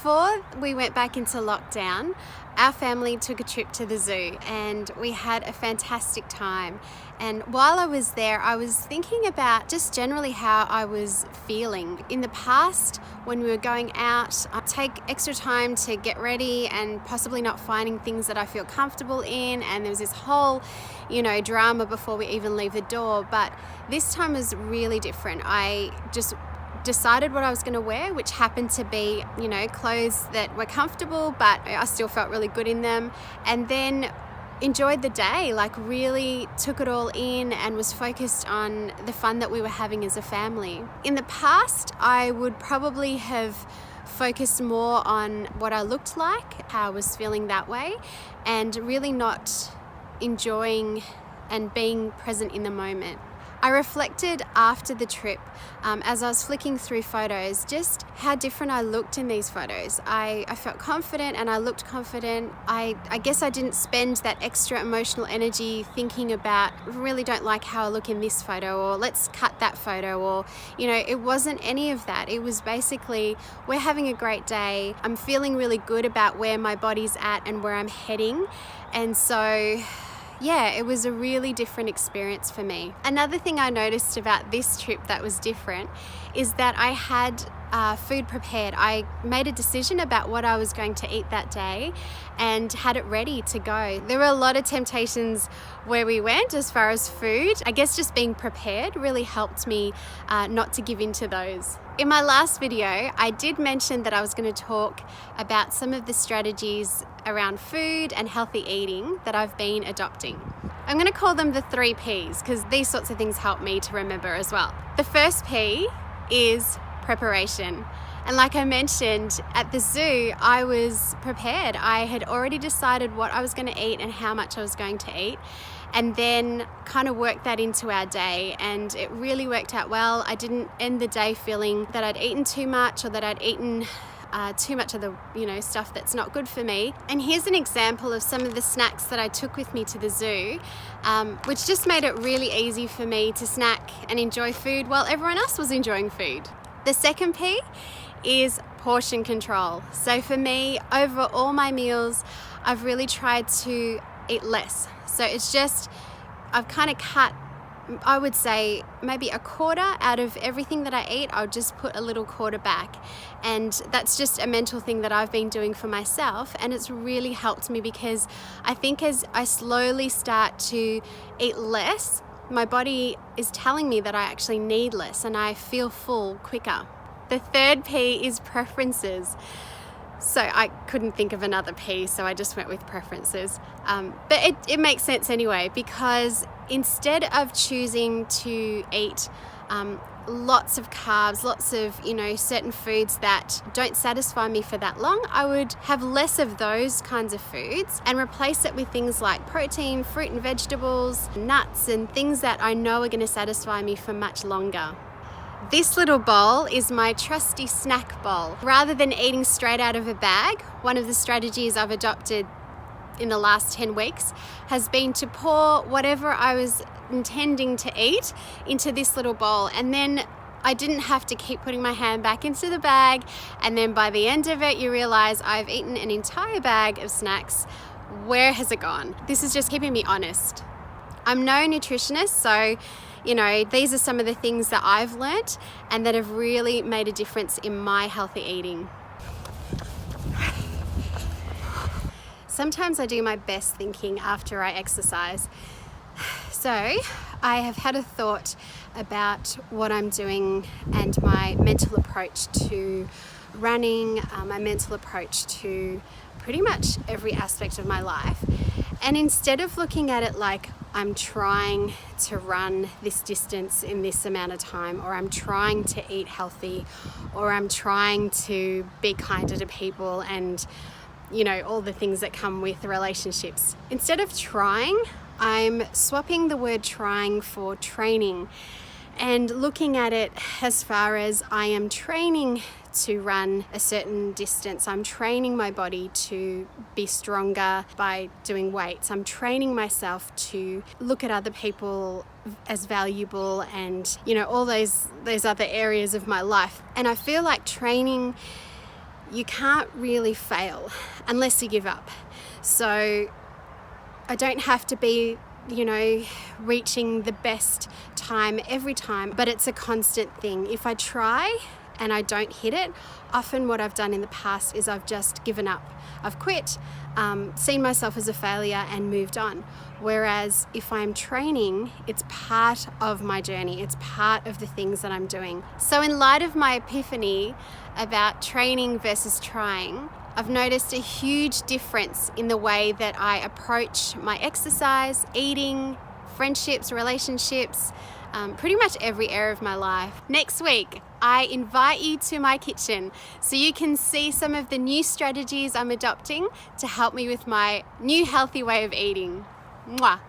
Before we went back into lockdown, our family took a trip to the zoo and we had a fantastic time. And while I was there, I was thinking about just generally how I was feeling. In the past, when we were going out, I'd take extra time to get ready and possibly not finding things that I feel comfortable in. And there was this whole, drama before we even leave the door. But this time was really different. I just decided what I was going to wear, which happened to be, clothes that were comfortable, but I still felt really good in them. And then enjoyed the day, really took it all in and was focused on the fun that we were having as a family. In the past, I would probably have focused more on what I looked like, how I was feeling that way, and really not enjoying and being present in the moment. I reflected after the trip, as I was flicking through photos, just how different I looked in these photos. I felt confident and I looked confident. I guess I didn't spend that extra emotional energy thinking about, really don't like how I look in this photo, or let's cut that photo, or, it wasn't any of that. It was basically, we're having a great day. I'm feeling really good about where my body's at and where I'm heading. And so, yeah, it was a really different experience for me. Another thing I noticed about this trip that was different is that I had food prepared. I made a decision about what I was going to eat that day and had it ready to go. There were a lot of temptations where we went as far as food. I guess just being prepared really helped me not to give in to those. In my last video, I did mention that I was going to talk about some of the strategies around food and healthy eating that I've been adopting. I'm going to call them the 3 Ps because these sorts of things help me to remember as well. The first P is preparation. And like I mentioned, at the zoo, I was prepared. I had already decided what I was going to eat and how much I was going to eat, and then kind of worked that into our day, and it really worked out well. I didn't end the day feeling that I'd eaten too much or that I'd eaten too much of the stuff that's not good for me. And here's an example of some of the snacks that I took with me to the zoo, which just made it really easy for me to snack and enjoy food while everyone else was enjoying food. The second P is portion control. So for me, over all my meals, I've really tried to eat less. So it's just, I've kind of cut, I would say maybe a quarter out of everything that I eat. I'll just put a little quarter back. And that's just a mental thing that I've been doing for myself. And it's really helped me because I think as I slowly start to eat less, my body is telling me that I actually need less and I feel full quicker. The third P is preferences. So I couldn't think of another P, so I just went with preferences. But it makes sense anyway, because instead of choosing to eat lots of carbs, lots of, certain foods that don't satisfy me for that long, I would have less of those kinds of foods and replace it with things like protein, fruit and vegetables, nuts, and things that I know are going to satisfy me for much longer. This little bowl is my trusty snack bowl. Rather than eating straight out of a bag, one of the strategies I've adopted in the last 10 weeks has been to pour whatever I was intending to eat into this little bowl, and then I didn't have to keep putting my hand back into the bag, and then by the end of it you realize I've eaten an entire bag of snacks. Where has it gone? This is just keeping me honest. I'm no nutritionist, so these are some of the things that I've learnt and that have really made a difference in my healthy eating. Sometimes I do my best thinking after I exercise. So I have had a thought about what I'm doing and my mental approach to running, my mental approach to pretty much every aspect of my life. And instead of looking at it like I'm trying to run this distance in this amount of time, or I'm trying to eat healthy, or I'm trying to be kinder to people and all the things that come with relationships. Instead of trying, I'm swapping the word trying for training and looking at it as far as I am training to run a certain distance. I'm training my body to be stronger by doing weights. I'm training myself to look at other people as valuable and all those other areas of my life. And I feel like training you can't really fail unless you give up. So I don't have to be, reaching the best time every time, but it's a constant thing. If I try and I don't hit it, often what I've done in the past is I've just given up. I've quit, seen myself as a failure and moved on. Whereas if I'm training, it's part of my journey. It's part of the things that I'm doing. So in light of my epiphany about training versus trying, I've noticed a huge difference in the way that I approach my exercise, eating, friendships, relationships, pretty much every area of my life. Next week, I invite you to my kitchen so you can see some of the new strategies I'm adopting to help me with my new healthy way of eating. Mwah.